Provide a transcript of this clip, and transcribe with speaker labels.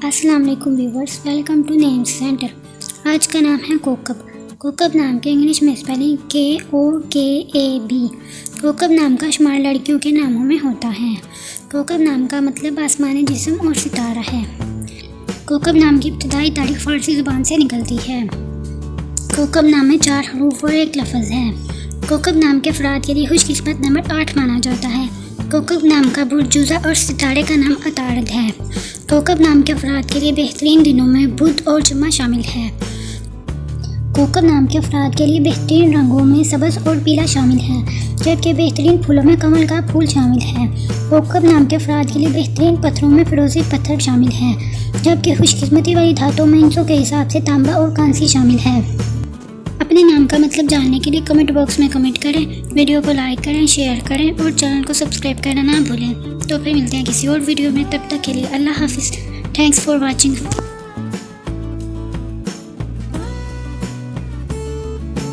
Speaker 1: अस्सलाम वालेकुम viewers, welcome to name centre. आज का नाम है कोकब। कोकब नाम के इंग्लिश में स्पेलिंग KOKAB। कोकब नाम का शुमार लड़कियों के नामों में होता है। कोकब नाम का मतलब आसमानी जिस्म और सितारा है। कोकब नाम की इब्तिदाई तारीख फ़ारसी ज़ुबान से निकलती है। कोकब नाम में 4 हरूफ और 1 लफ्ज़ है। कोकब नाम के अफराद के लिए खुशकिस्मत नंबर 8 माना जाता है। कोकब नाम का बुर्ज जुज़ा और सितारे का नाम अतारद है। कोकब नाम के अफराद के लिए बेहतरीन दिनों में बुध और जुम्मा शामिल है। कोकब नाम के अफराद के लिए बेहतरीन रंगों में सब्ज़ और पीला शामिल है, जबकि बेहतरीन फूलों में कमल का फूल शामिल है। कोकब नाम के अफराद के लिए बेहतरीन पत्थरों में फिरोज़ी पत्थर शामिल है, जबकि खुशकिस्मती वाली धातुओं में इंचों के हिसाब से तांबा और कांसी शामिल है। अपने नाम का मतलब जानने के लिए कमेंट बॉक्स में कमेंट करें, वीडियो को लाइक करें, शेयर करें और चैनल को सब्सक्राइब करना ना भूलें। तो फिर मिलते हैं किसी और वीडियो में, तब तक के लिए अल्लाह हाफिज़। Thanks for watching.